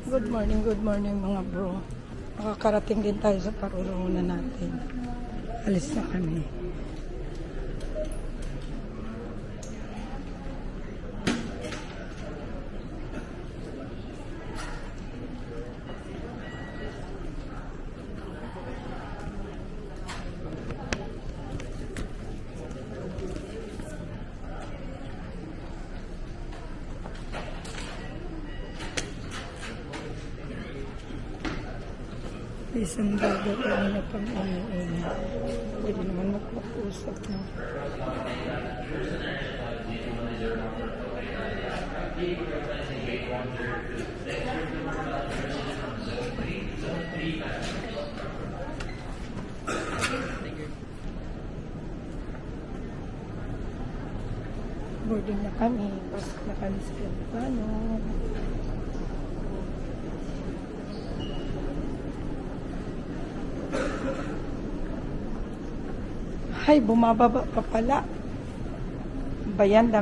Good morning mga bro. Makakarating din tayo sa parurungan natin. Alis na kami. Isang bago tayo na pang una. Pwede naman magpag-usap na. Boarding na kami. Pasok na kami sa plano. Ay, bumababa pa pala. Bayan, ang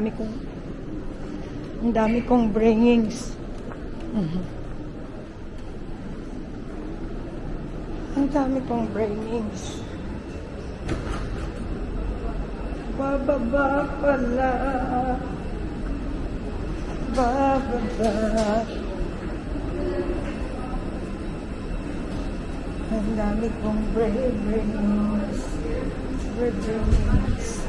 dami kong bringings. Ang dami kong bringings. Bababa pala. Bababa. Ang dami kong bringings. Bringings.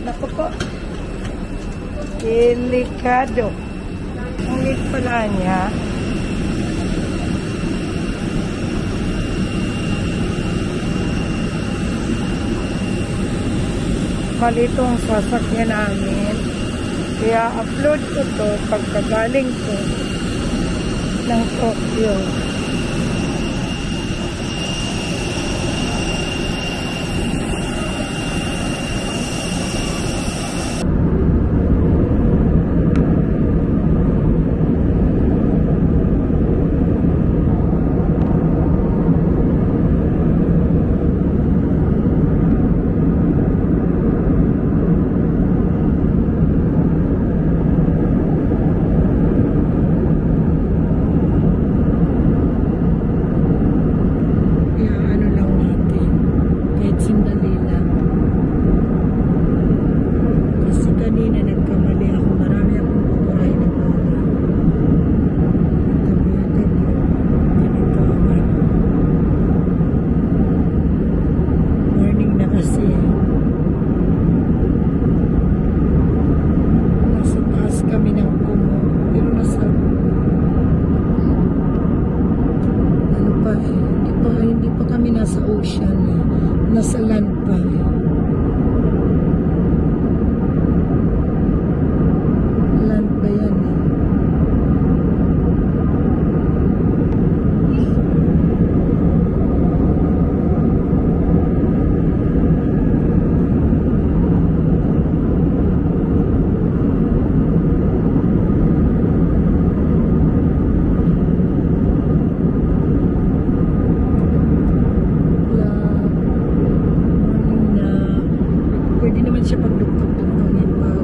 Naku po. Delikado. Ang lit pala niya. Malitong sasakyan namin. Kaya upload ko to pagkagaling ko ng Tokyo. Nasa ocean, nasa land pa. Land pa yan. Siya pagdugtog-dugtogin pag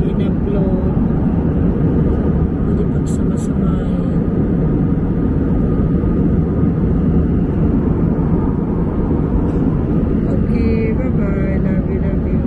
in-upload, pwede pagsama-samahin. Okay, bye-bye, love you, love you.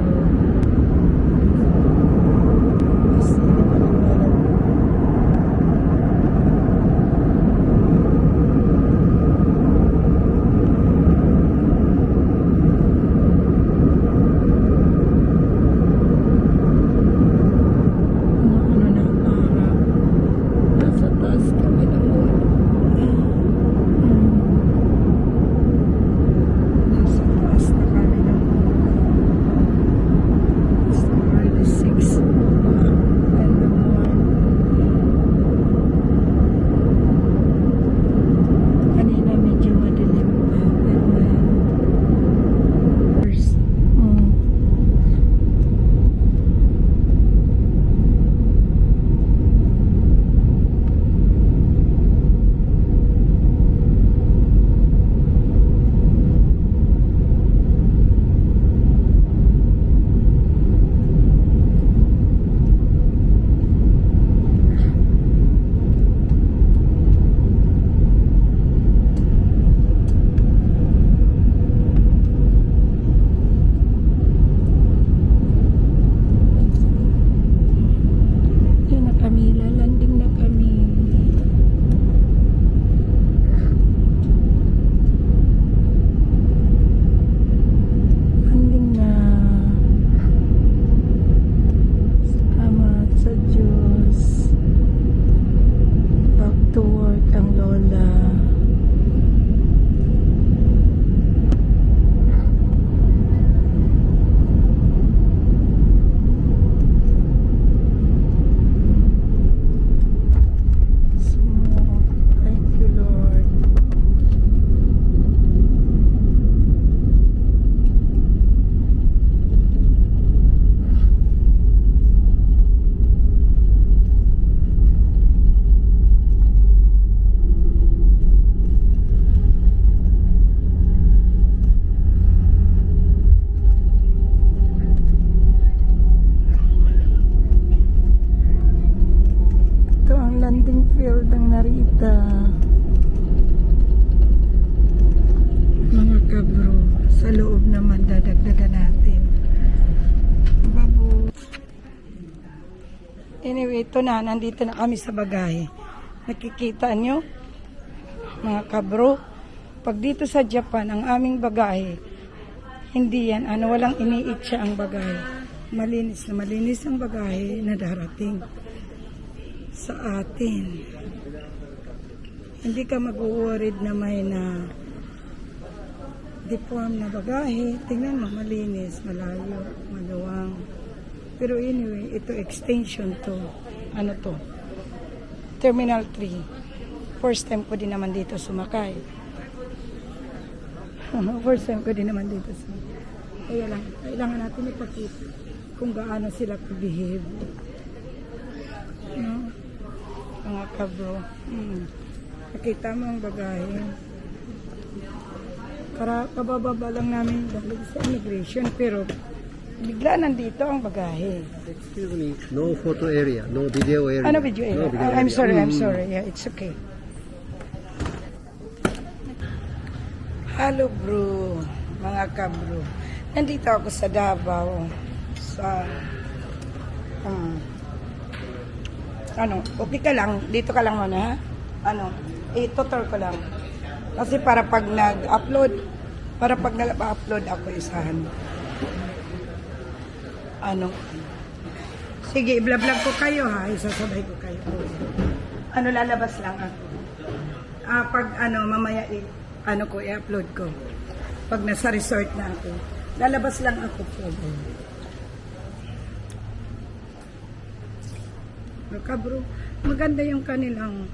ganda. Mga kabro, sa loob naman dadagdagan natin. Babo. Anyway, ito na, nandito na kami sa bagay. Nakikita nyo, mga kabro, pag dito sa Japan, ang aming bagay, hindi yan, walang iniitsa ang bagay. Malinis na malinis ang bagay na darating sa atin. Hindi ka mag-worried na may na deform na bagahe. Tingnan mo, malinis, malayo, maluwang. Pero anyway, ito extension to. Ano to? Terminal 3. First time ko din naman dito sumakay. First time ko din naman dito sumakay. Kaya lang, kailangan natin ipakita kung gaano sila behave. No? Mga kabro. Nakita mo ang bagahe. Kabababa lang namin dahil sa immigration, pero bigla nandito ang bagahe. Excuse me, no photo area, no video area. Ano video area? No video I'm area. sorry, I'm sorry. Yeah, it's okay. Hello bro, mga kabro. Nandito ako sa Davao. Sa okay ka lang, dito ka lang muna, ha? Tutor ko lang. Kasi para pag nag-upload ako isahan. Sige, i-vlog ko kayo, ha? Isasabay ko kayo. Lalabas lang ako. Pag mamaya i-upload ko. Pag nasa resort na ako. Lalabas lang ako po. Kabro, maganda yung kanilang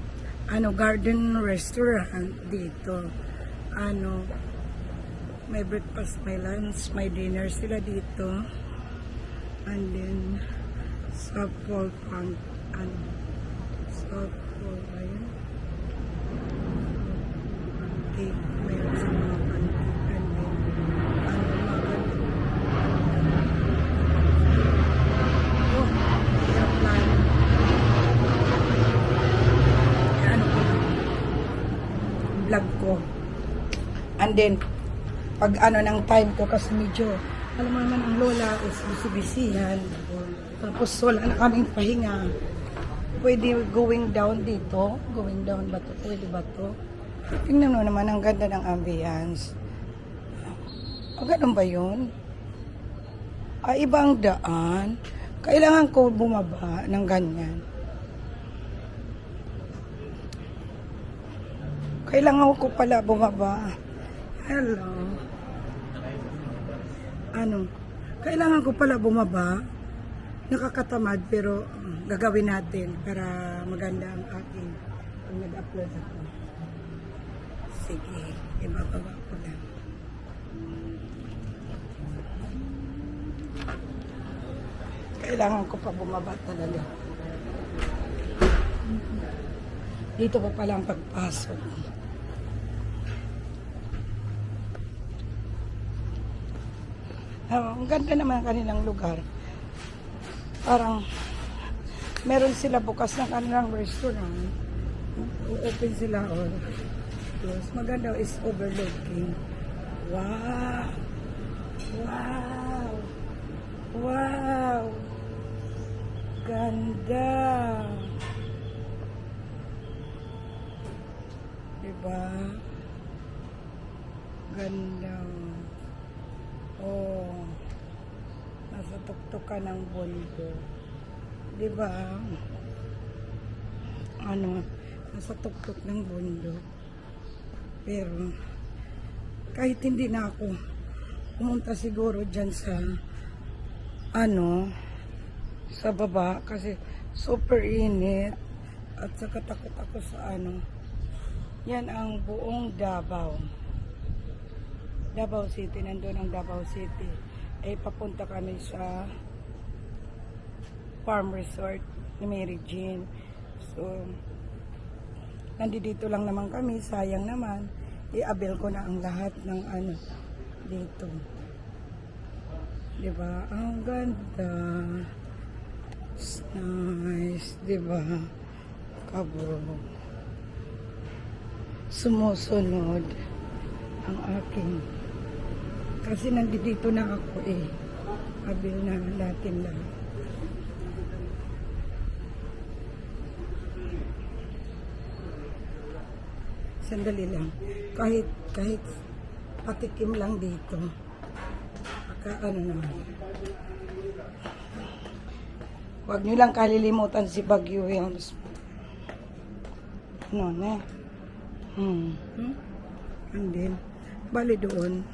garden restaurant dito. May breakfast, may lunch, may dinner sila dito. And then softball pump, softball, ayun. Cake, mayroon sa mga pancake. And then vlog ko. And then, pag ng time ko, kasi medyo, alam mo naman, ang lola is busy-busy yan. Tapos wala na kaming pahinga. Pwede going down dito. Going down ba to? Pwede ba to? Tingnan mo naman, ang ganda ng ambience. Ganun ba yun? Ibang daan. Kailangan ko bumaba ng ganyan. Kailangan ko pala bumaba. Hello. Kailangan ko pala bumaba. Nakakatamad pero gagawin natin para maganda ang aking pag nag-upload ako. Sige, ibababa ko lang. Kailangan ko pa bumaba talaga. Dito pa pala ang pagpasok. Ang ganda naman ang kanilang lugar. Parang meron sila bukas ng kanilang restaurant. Open sila or close. Maganda is overlooking. Wow! Wow! Wow! Ganda! Diba? Ganda. Oh, nasa tuktukan ng bundok. Diba? Nasa tuktok ng bundok. Pero, kahit hindi na ako pumunta siguro dyan sa sa baba kasi super init at saka takot ako sa yan ang buong Davao City. Nandun ang Davao City. Papunta kami sa farm resort ni Mary Jean. So, nandito lang naman kami. Sayang naman. I-avail ko na ang lahat ng dito. Diba? Ang ganda. It's nice. Diba? Kabro. sumusunod ang aking. Kasi nandito na ako eh. Abil na natin lang. Sandali lang. Kahit patikim lang dito. Ano naman. Huwag nyo lang kalilimutan si Baguio Hills. Ano na? And then, bali doon,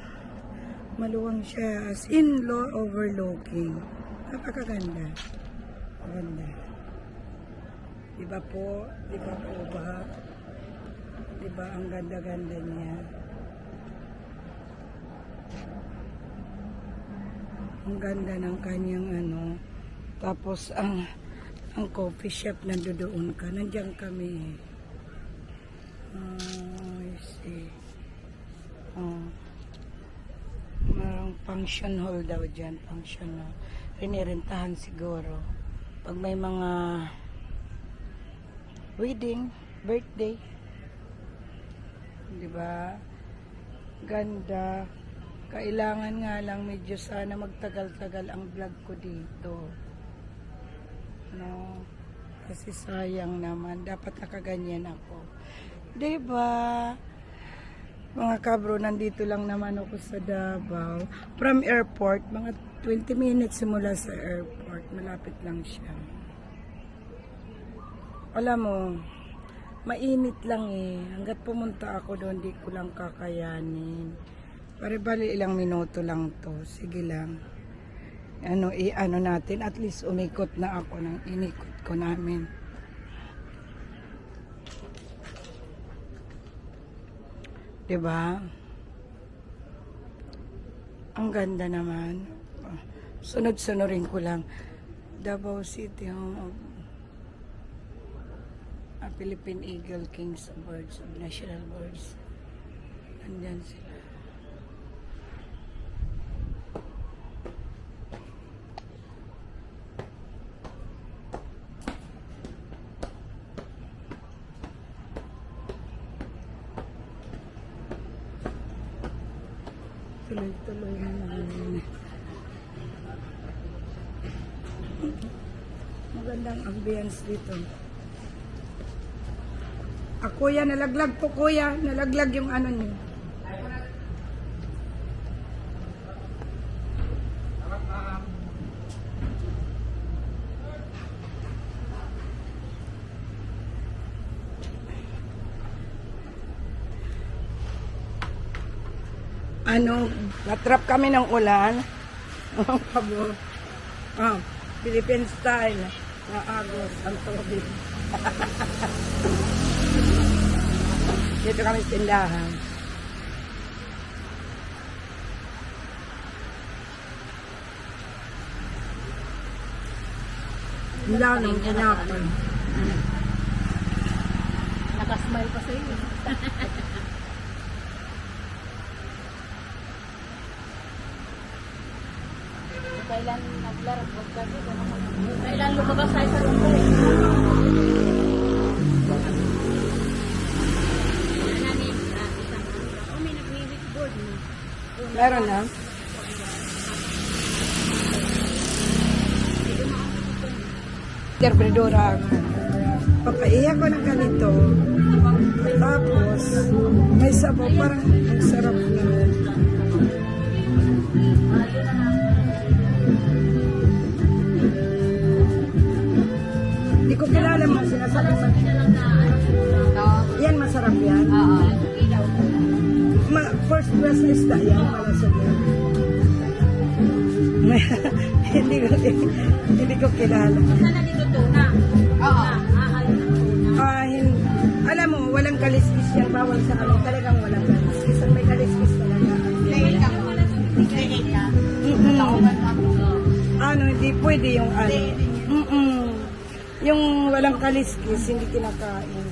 maluwang siya as in low overlooking. Napakaganda. Ganda. Diba po? Diba po ba? Diba ang ganda-ganda niya? Ang ganda ng kanyang ano. Tapos ang coffee shop nandoon ka. Nandiyan kami. I see. Merong function hall daw dyan. Function hall. Rinirentahan siguro. Pag may mga wedding, birthday. Diba? Ganda. Kailangan nga lang medyo sana magtagal-tagal ang vlog ko dito. No? Kasi sayang naman. Dapat nakaganyan ako. Diba? Mga kabro, nandito lang naman ako sa Davao. From airport, mga 20 minutes mula sa airport. Malapit lang siya. Alam mo, mainit lang eh. Hanggat pumunta ako doon, di ko lang kakayanin. Bali ilang minuto lang to. Sige lang. Ano natin. At least umikot na ako ng inikot ko namin. Diba? Ang ganda naman. Sunod-sunurin ko lang. Davao City, home of Philippine Eagle, Kings of Birds of National Birds. Andyan sila. Tuloy-tuloy na naman. Magandang ambience dito. Kuya, nalaglag po kuya. Nalaglag yung ano niyo. Natrap kami ng ulan. Pabo. Philippine style. Naagos ang tubig. Dito kami sa tindahan. Wala nang kinapon. Nakasmile pa sa'yo. Kailan naglarap wag kasi kailan lumabas tayo sa rumbo eh. May nag-witboard mo. Meron na? Interpredora ako. Papaiya ko ng ganito. Tapos, may sabaw. Parang ang sarap na. Hindi ko kilala mo. Sinasabi sa yan, masarap yan. First class isda yan. Malasog yan. Hindi ko kilala. Sana dito tuna. Oo. Alam mo, walang kaliskis yan. Bawal sa amin. Talagang walang kaliskis. Ang may kaliskis talaga. Hindi pwede yung ano. Yung walang kaliskis, hindi kinakain.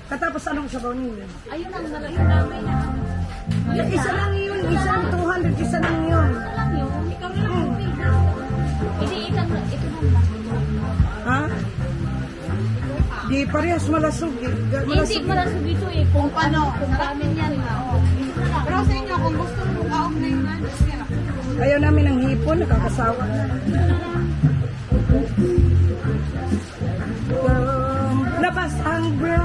Katapos anong sabaw ninyo? Ayun ang nalayo namin na. Isa lang yun. Isang 200. Isa lang yun. Ito lang yun. Ikaw na lang ang pila. Hindi, ito lang. Ha? Di parehas malasog. Hindi malasog ito eh. Kung ano, kung ramen yan na. Pero sa inyo, kung gusto mo kaog na yun, Ayaw namin ng hipon, nakakasawa. Labas ang bra.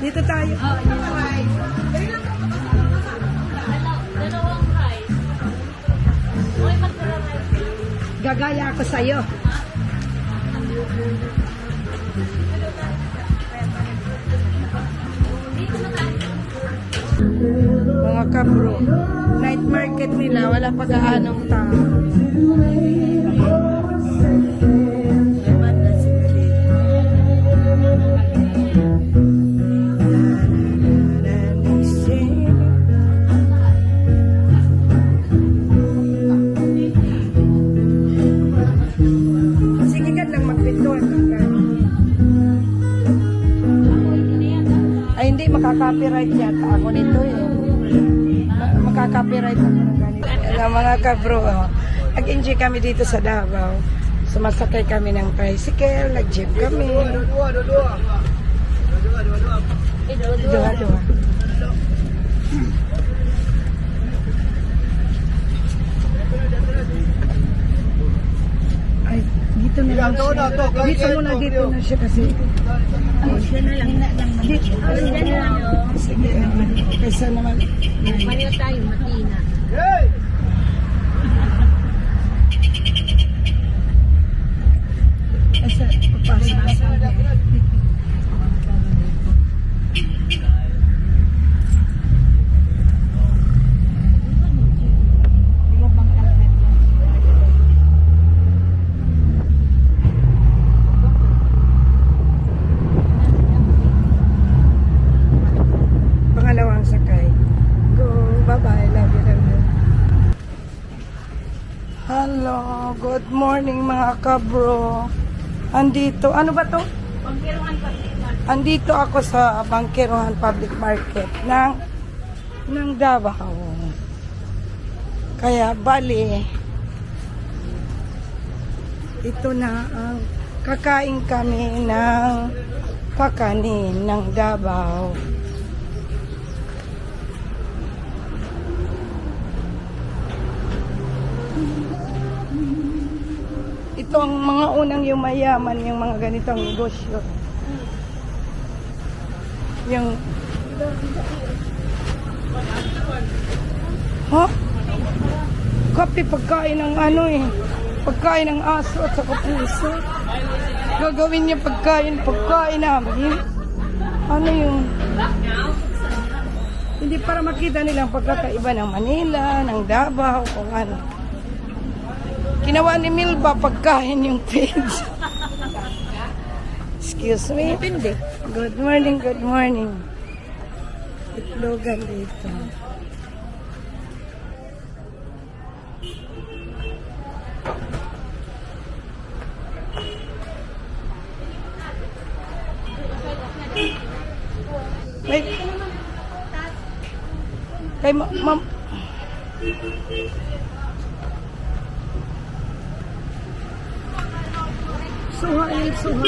Dito tayo. Dalawang rice. Okay, magdala-rice. Gagaya ako sa'yo. Mga kabro, night market nila, wala pa gaanong tao. Sige ka lang magpintuan. Ay hindi, makaka-copyright yata ako nito eh. Makaka-copyright ako ng ganito. Alam mga kabro, nag-enjoy kami dito sa Davao. Sumasakay kami ng tricycle, nag-jeep kami. Dua-dua. Ay, dito na lang siya. Dito muna, dito na siya kasi. Siya na lang. Dito. Siya na lang. Sige, kaysa naman. Pareho tayo, matina. Kaysa, papasok. Pangalawang sakay. Go, bye-bye, love you, love you. Hello, good morning mga kabro. Andito, ano ba to? Pangkiruan pa. Andito ako sa Bangkiruhan Public Market ng Davao. Kaya bali, ito na ang kakain kami ng kakanin ng Davao. Ito ang mga unang yumayaman, yung mga ganitong negosyo. Yung... Ha? Kape, pagkain ng ano eh. Pagkain ng aso at saka puso. Gagawin niya pagkain namin. Ano yung... Hindi para makita nilang pagkakaiba ng Manila, ng Davao, kung ano. Ginawa ni Milba pagkain yung page. Excuse me. Good morning, good morning. Itlogan dito. May... Kay ma'am... Suha yun, suha.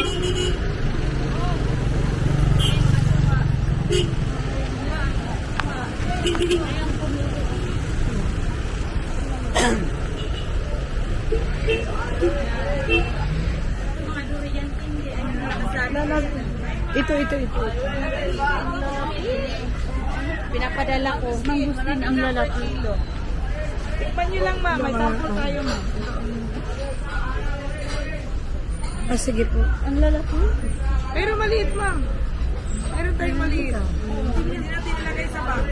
Ito. Pinapadala ko. Mangustin ang lalaki ito. Tikman nyo lang, ma. May sample tayo, ma. Ah, sige po. Ang lalaki? Pero maliit, ma'am. Meron tayong maliit. Hindi natin nilagay sa bag.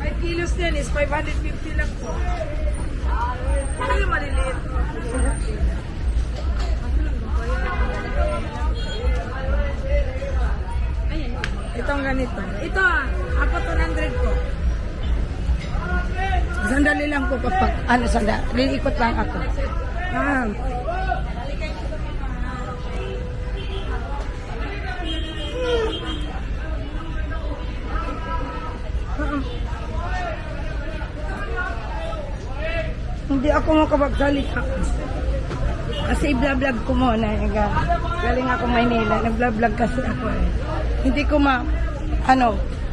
5 kilos yan is 550 lang po. Ito yung maliliit. Itong ganito. Ito ako 200 po. Sandali lang po kapag, sandali. Lilikot lang ako. Hindi ako makapagsalita. Kasi i-vlog ko muna. Galing ako Maynila. Nag-vlog kasi ako eh. Hindi ko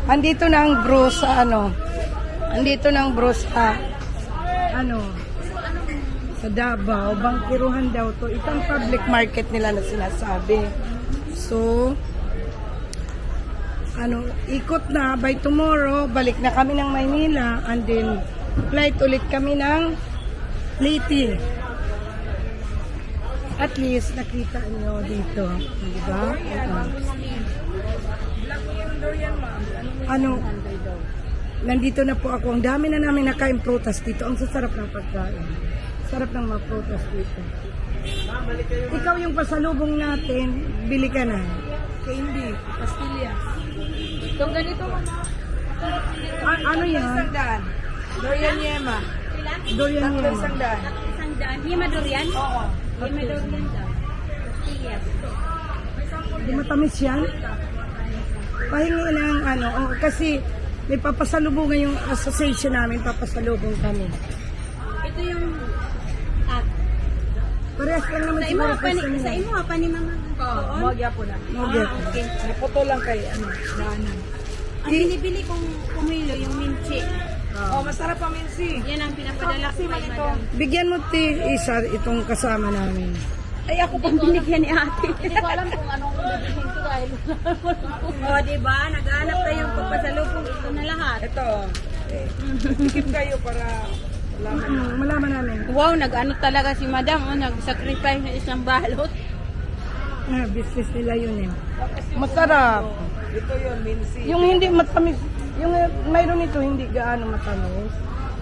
andito na ang bro sa andito na ang bro sa sa Davao. Bangkiruhan daw to. Itong public market nila na sinasabi. So, ikot na. By tomorrow, balik na kami ng Maynila. And then, flight ulit kami ng Leyte. At least, nakita nyo dito. Diba? Nandito na po ako. Ang dami na namin nakain prutas dito. Ang sasarap ng pagkain. Sarap ng mga prutas dito. Ikaw yung pasalubong natin, bili ka na. Candy, pastillas. Itong ganito mo na. Ano yan? Durian yema. Durian yan. Isang daan. Yema durian? Oo. Yema durian daw. Yes. Di matamis yan? Pahingi ng kasi may papasalubungan yung association namin, papasalubong kami. Ito yung Parehas lang naman sa imo siguro pa ni pwesto sa nila. imo pa ni mama. Oo. Mogya po na. Okay. Okay. May puto lang kay daanan. Ang binibili kong kumilo yung minchi. Oh, masarap ang minsi. Yan ang pinapadala ko kay ito. madam. Bigyan mo isa itong kasama namin. Ay, ako pang binigyan ni ate. Hindi ko alam kung anong bibihin ko dahil. O, diba? Naghahanap tayong pagpasalubong. Ito na lahat. Ito. Tikip kayo para Malaman namin. Wow, nag-ano talaga si madam. Oh, nag-sacrifice ng isang balot. Business nila yun eh. Masarap. ito yun, minsi. Yung hindi matamis, yung mayroon ito hindi gaano matamis.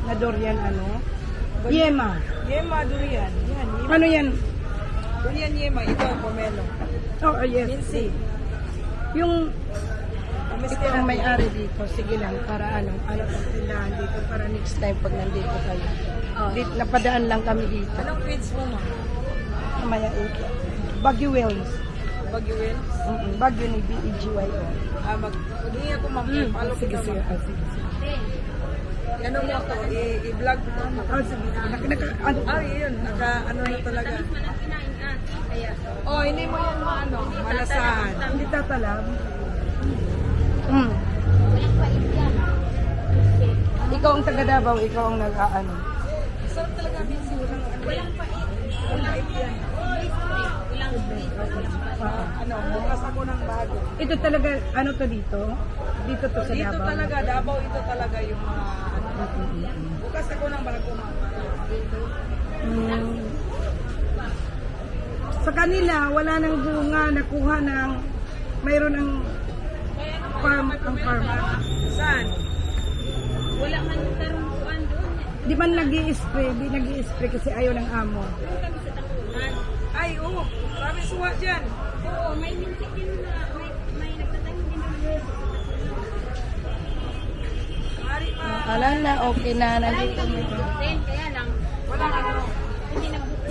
Na durian Yema. Yema durian. Yan, yema. Ano yan? Durian yema. Ito, pomelo. Oh, yes. Minsi. Yung Tamis ito ang may-ari dito. Sige lang, para ang tindahan dito. Para next time pag nandito kayo. Dito, napadaan lang kami dito. Anong page mo, ma? Mamaya ito. Baguio Wells. Baguiwin? Baguio ni B-E-G-Y-O. Maghingi ako, ma'am. Follow Sige, kita, sige. ma'am. Sige. Ano mo to? I-vlog mo. Oh, sige. Yun. Ano na talaga. Oh, hindi mo yan malasahan. Hindi tatalab. Ikaw ang taga Davao, ikaw ang nag-aano. Sarap talaga, minsi. Walang pait yan. Bukas ako ng bago. Ito talaga, ano to dito? Dito to sa Dito Davao. talaga, Davao, ito talaga yung mga bukas ako ng bago, ma'am. Sa kanila, wala nang bunga, nakuha ng, mayroon ang farm. Saan? Wala man tarong kuan doon. Di man nag-i-spray, di nag-i-spray kasi ayaw ng amo. Ay, oo. Marami suwa dyan. Oo, may minchi din na may nagtatanim din doon. Mari pa. Ala na, okay na, nandito mo. Then, kaya lang, hindi nagbunga.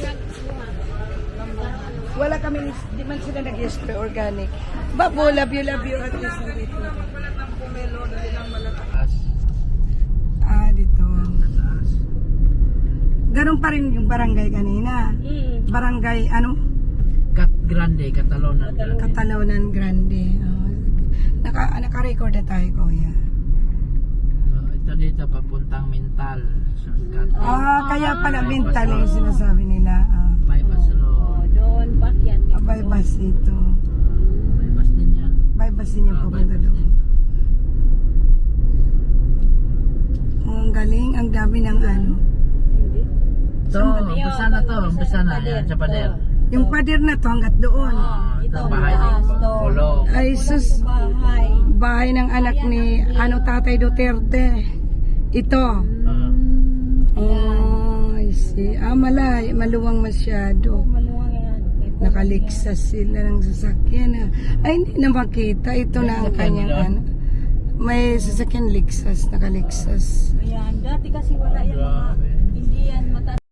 Wala kami, di man sila nag-i-spray organic. Babo, love you at least nandito. Magbalat ng pomelo, dali lang malataas. Dito. Ganun pa rin yung barangay kanina. Barangay, Grande, Catalonia. Catalonan Grande. Naka-record na tayo, kuya. Ito dito, papuntang Mental. Kaya pala mental yung sinasabi nila. Bypass road. Doon, pakyat. Bypass dito. Bypass din yan. Bypass din yung pupunta doon. Ang galing, ang dami ng Ito, umpisa na to. Umpisa na. Yan, sa pader. Yung pader na to hanggat doon. Ito, bahay ng Kulong. Ay sus, bahay ng anak ni Tatay Duterte. Ito. I see. Maluwang masyado. Nakaliksas sila ng sasakyan. Ay, hindi na makita. Ito na ang kanyang may sasakyan liksas, nakaliksas. Ayan, dati kasi wala yan mga Grabe. hindi yan mataas.